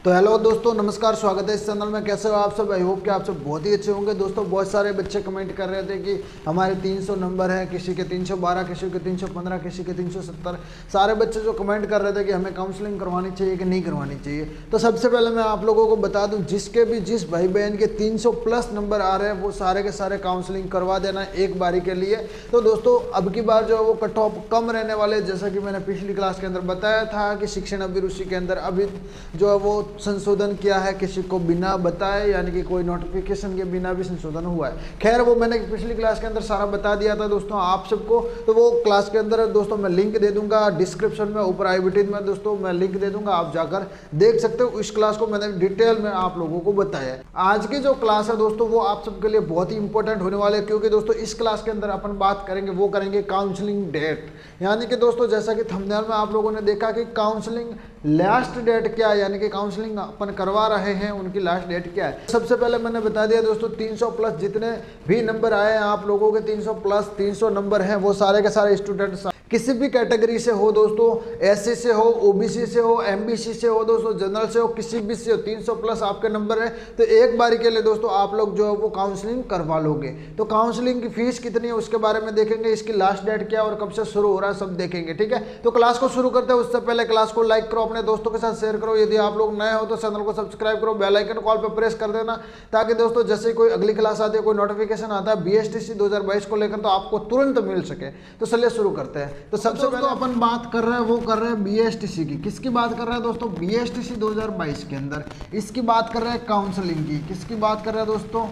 तो हेलो दोस्तों, नमस्कार, स्वागत है इस चैनल में। कैसे हो आप सब? आई होप कि आप सब बहुत ही अच्छे होंगे। दोस्तों बहुत सारे बच्चे कमेंट कर रहे थे कि हमारे 300 नंबर हैं, किसी के 312, किसी के 315, किसी के 370। सारे बच्चे जो कमेंट कर रहे थे कि हमें काउंसलिंग करवानी चाहिए कि नहीं करवानी चाहिए। तो सबसे पहले मैं आप लोगों को बता दूं, जिसके भी जिस भाई बहन के 300 प्लस नंबर आ रहे हैं वो सारे के सारे काउंसलिंग करवा देना एक बारी के लिए। तो दोस्तों अब की बार जो है वो कट ऑफ कम रहने वाले, जैसा कि मैंने पिछली क्लास के अंदर बताया था कि शिक्षण अभिरुचि के अंदर अभी जो है वो संशोधन किया है, किसी को बिना बताए, यानी कि कोई नोटिफिकेशन के बिना भी संशोधन हुआ है। खैर वो मैंने पिछली क्लास के अंदर सारा बता दिया था दोस्तों आप सबको। तो वो क्लास के अंदर दोस्तों मैं लिंक दे दूंगा डिस्क्रिप्शन में, ऊपर आई बटन में दोस्तों मैं लिंक दे दूंगा, आप जाकर देख सकते हो। इस क्लास को मैंने डिटेल में आप लोगों को बताया। आज की जो क्लास है दोस्तों वो आप सबके लिए बहुत ही इंपॉर्टेंट होने वाले, क्योंकि दोस्तों इस क्लास के अंदर अपन बात करेंगे, वो करेंगे काउंसलिंग डेट। यानी कि दोस्तों जैसा कि थंबनेल में आप लोगों ने देखा कि काउंसलिंग लास्ट डेट क्या है, यानी कि काउंसलिंग अपन करवा रहे हैं उनकी लास्ट डेट क्या है। सबसे पहले मैंने बता दिया दोस्तों 300 प्लस जितने भी नंबर आए हैं आप लोगों के 300 प्लस 300 नंबर हैं, वो सारे के सारे स्टूडेंट्स किसी भी कैटेगरी से हो दोस्तों, एससी से हो, ओबीसी से हो, एमबीसी से हो दोस्तों, जनरल से हो, किसी भी से हो, 300 प्लस आपके नंबर है तो एक बारी के लिए दोस्तों आप लोग जो है वो काउंसलिंग करवा लोगे। तो काउंसलिंग की फीस कितनी है उसके बारे में देखेंगे, इसकी लास्ट डेट क्या है और कब से शुरू हो रहा है सब देखेंगे, ठीक है। तो क्लास को शुरू करते हैं। उससे पहले क्लास को लाइक करो, अपने दोस्तों के साथ शेयर करो। यदि आप लोग नए हो तो चैनल को सब्सक्राइब करो, बेल आइकन कॉल पर प्रेस कर देना, ताकि दोस्तों जैसे कोई अगली क्लास आती है, कोई नोटिफिकेशन आता है बीएसटीसी 2022 को लेकर, तो आपको तुरंत मिल सके। तो चलिए शुरू करते हैं। तो सबसे पहले अपन बात कर रहे हैं, वो कर रहे हैं बीएसटीसी की। किसकी बात कर रहे हैं दोस्तों? बीएसटीसी 2022 के अंदर इसकी बात कर रहे हैं काउंसलिंग की। किसकी बात कर रहे हैं दोस्तों?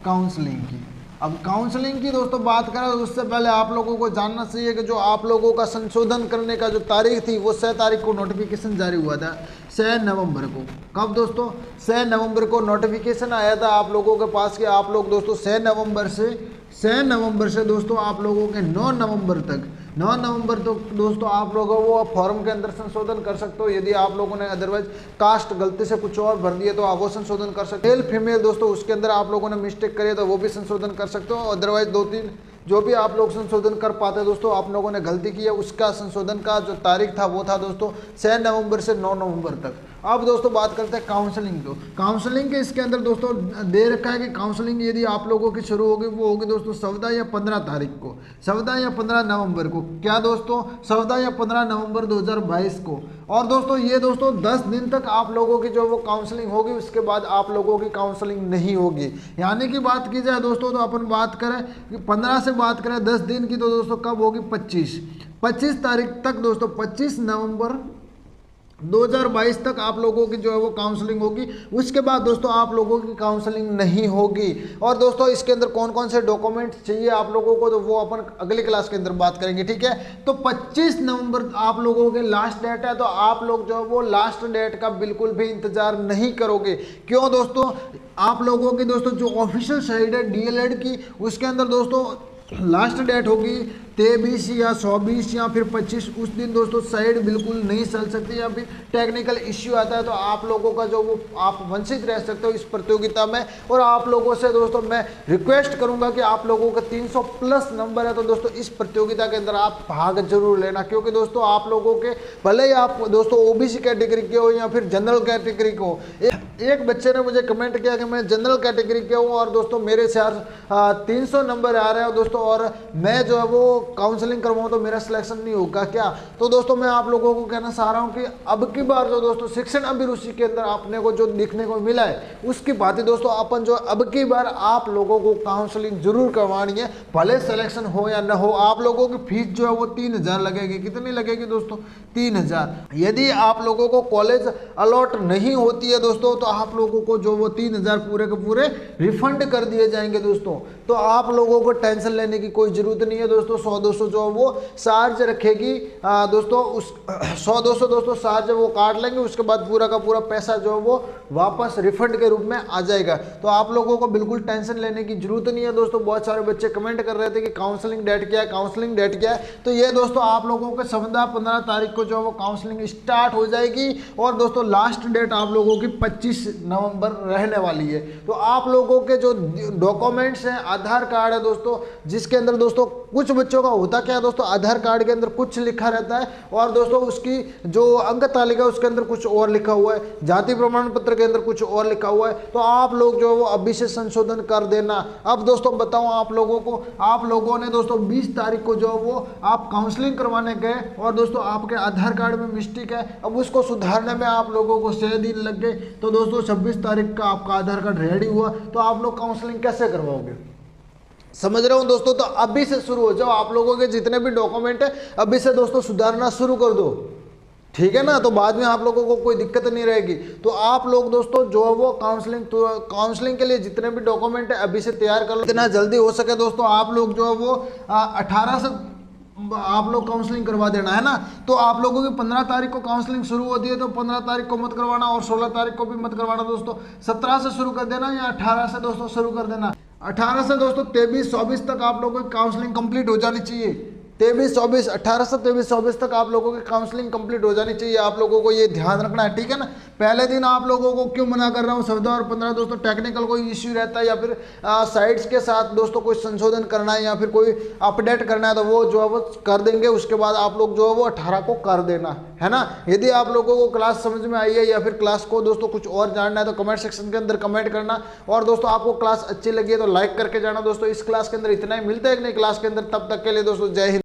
काउंसलिंग की। अब काउंसलिंग की दोस्तों बात करें तो उससे पहले आप लोगों को जानना चाहिए कि जो आप लोगों का संशोधन करने का जो तारीख थी वो 6 तारीख को नोटिफिकेशन जारी हुआ था, 6 नवंबर को। कब दोस्तों? 6 नवंबर को नोटिफिकेशन आया था आप लोगों के पास कि आप लोग दोस्तों 6 नवंबर से दोस्तों आप लोगों के 9 नवंबर तक दोस्तों आप लोगों वो फॉर्म के अंदर संशोधन कर सकते हो। यदि आप लोगों ने अदरवाइज कास्ट गलती से कुछ और भर दिए तो आप वो संशोधन कर सकते हो। मेल फीमेल दोस्तों उसके अंदर आप लोगों ने मिस्टेक करी तो वो भी संशोधन कर सकते हो। अदरवाइज 2-3 जो भी आप लोग संशोधन कर पाते दोस्तों, आप लोगों ने गलती की है उसका संशोधन का जो तारीख था वो था दोस्तों 6 नवंबर से 9 नवंबर तक। अब दोस्तों बात करते हैं काउंसलिंग को। काउंसलिंग के इसके अंदर दोस्तों दे रखा है कि काउंसलिंग यदि आप लोगों की शुरू होगी वो होगी दोस्तों 14 या 15 तारीख को, 14 या 15 नवंबर को। क्या दोस्तों? 14 या 15 नवंबर 2022 को। और दोस्तों ये दोस्तों 10 दिन तक आप लोगों की जो वो काउंसलिंग होगी, उसके बाद आप लोगों की काउंसलिंग नहीं होगी। यानी कि बात की जाए दोस्तों तो अपन बात करें कि 15 से बात करें 10 दिन की, तो दोस्तों कब होगी? 25 तारीख तक दोस्तों, 25 नवंबर 2022 तक आप लोगों की जो है वो काउंसलिंग होगी। उसके बाद दोस्तों आप लोगों की काउंसलिंग नहीं होगी। और दोस्तों इसके अंदर कौन कौन से डॉक्यूमेंट चाहिए आप लोगों को, तो वो अपन अगली क्लास के अंदर बात करेंगे, ठीक है। तो 25 नवंबर आप लोगों के लास्ट डेट है, तो आप लोग जो है वो लास्ट डेट का बिल्कुल भी इंतजार नहीं करोगे। क्यों दोस्तों? आप लोगों की दोस्तों जो ऑफिशियल साइट है डीएलएड की, उसके अंदर दोस्तों लास्ट डेट होगी 23 या 24 या फिर 25। उस दिन दोस्तों साइड बिल्कुल नहीं चल सकती, या फिर टेक्निकल इश्यू आता है तो आप लोगों का जो वो आप वंचित रह सकते हो इस प्रतियोगिता में। और आप लोगों से दोस्तों मैं रिक्वेस्ट करूंगा कि आप लोगों का 300 प्लस नंबर है तो दोस्तों इस प्रतियोगिता के अंदर आप भाग जरूर लेना, क्योंकि दोस्तों आप लोगों के भले ही आप दोस्तों ओबीसी कैटेगरी के हो या फिर जनरल कैटेगरी के हो। एक बच्चे ने मुझे कमेंट किया कि मैं जनरल कैटेगरी के हूँ और दोस्तों मेरे से 300 नंबर आ रहे हैं दोस्तों, और मैं जो है वो काउंसलिंग करवाऊँ तो मेरा सिलेक्शन नहीं होगा क्या। तो दोस्तों मैं आप लोगों को कहना चाह रहा हूँ कि अब की बार जो दोस्तों शिक्षण अभिरुचि के अंदर आपने को जो देखने को मिला है उसकी बात ही दोस्तों अपन जो अब की बार आप लोगों को काउंसलिंग जरूर करवानी है, भले सिलेक्शन हो या न हो। आप लोगों की फीस जो है वो 3000 लगेगी। कितनी लगेगी दोस्तों? 3000। यदि आप लोगों को कॉलेज अलॉट नहीं होती है दोस्तों तो आप लोगों को जो वो 3000 पूरे के पूरे रिफंड कर दिए जाएंगे दोस्तों। तो आप लोगों को टेंशन लेने की कोई जरूरत नहीं है दोस्तों। 100-200 जो वो चार्ज रखेगी दोस्तों, उस 100-200 दोस्तों चार्ज वो काट लेंगे, उसके बाद पूरा का पूरा पैसा जो है वो वापस रिफंड के रूप में आ जाएगा। तो आप लोगों को बिल्कुल टेंशन लेने की जरूरत नहीं है दोस्तों। बहुत सारे बच्चे कमेंट कर रहे थे कि काउंसलिंग डेट क्या है, काउंसलिंग डेट क्या है। तो ये दोस्तों आप लोगों के 14-15 तारीख को जो वो काउंसलिंग स्टार्ट हो जाएगी, और दोस्तों लास्ट डेट आप लोगों की 25 20 नवंबर रहने वाली है। तो आप लोगों के जो डॉक्यूमेंट्स हैं, आधार कार्ड है दोस्तों, जिसके अंदर दोस्तों कुछ बच्चों का होता क्या है दोस्तों, आधार कार्ड के अंदर कुछ लिखा रहता है और दोस्तों उसकी जो अंक तालिका है उसके अंदर कुछ और लिखा हुआ है, जाति प्रमाण पत्र के अंदर कुछ और लिखा हुआ है। तो आप लोग जो है वो अभी से संशोधन कर देना। अब दोस्तों बताऊं आप लोगों को, आप लोगों ने दोस्तों 20 तारीख को जो है वो आप काउंसलिंग करवाने गए और दोस्तों आपके आधार कार्ड में मिस्टेक है, अब उसको सुधारने में आप लोगों को 6 दिन लग गए। तो दोस्तों 26 तारीख का आपका आधार कार्ड रेडी हुआ, तो आप लोग काउंसलिंग कैसे करवाओगे? समझ रहे हो दोस्तों? तो अभी से शुरू हो जाओ, आप लोगों के जितने भी डॉक्यूमेंट है अभी से दोस्तों सुधारना शुरू कर दो, ठीक है ना? तो बाद में आप लोगों को कोई दिक्कत नहीं रहेगी। तो आप लोग दोस्तों जो है वो काउंसलिंग के लिए जितने भी डॉक्यूमेंट है अभी से तैयार कर लो, जितना जल्दी हो सके दोस्तों। आप लोग जो है वो 18 से आप लोग काउंसलिंग करवा देना, है ना? तो आप लोगों की 15 तारीख को काउंसलिंग शुरू होती है, तो 15 तारीख को मत करवाना और 16 तारीख को भी मत करवाना दोस्तों। 17 से शुरू कर देना या 18 से दोस्तों शुरू कर देना। 18 से दोस्तों 23-24 तक आप लोगों की काउंसलिंग कंप्लीट हो जानी चाहिए। 23-24 18 से 23-24 तक आप लोगों की काउंसलिंग कंप्लीट हो जानी चाहिए। आप लोगों को ये ध्यान रखना है, ठीक है ना? पहले दिन आप लोगों को क्यों मना कर रहा हूँ, 14 और 15 दोस्तों टेक्निकल कोई इश्यू रहता है या फिर साइट्स के साथ दोस्तों कोई संशोधन करना है या फिर कोई अपडेट करना है, तो वो जो है वो कर देंगे। उसके बाद आप लोग जो है वो 18 को कर देना, है ना? यदि आप लोगों को क्लास समझ में आई है या फिर क्लास को दोस्तों कुछ और जानना है तो कमेंट सेक्शन के अंदर कमेंट करना। और दोस्तों आपको क्लास अच्छी लगी है तो लाइक करके जाना दोस्तों। इस क्लास के अंदर इतना ही, मिलता है एक नई क्लास के अंदर, तब तक के लिए दोस्तों जय हिंद।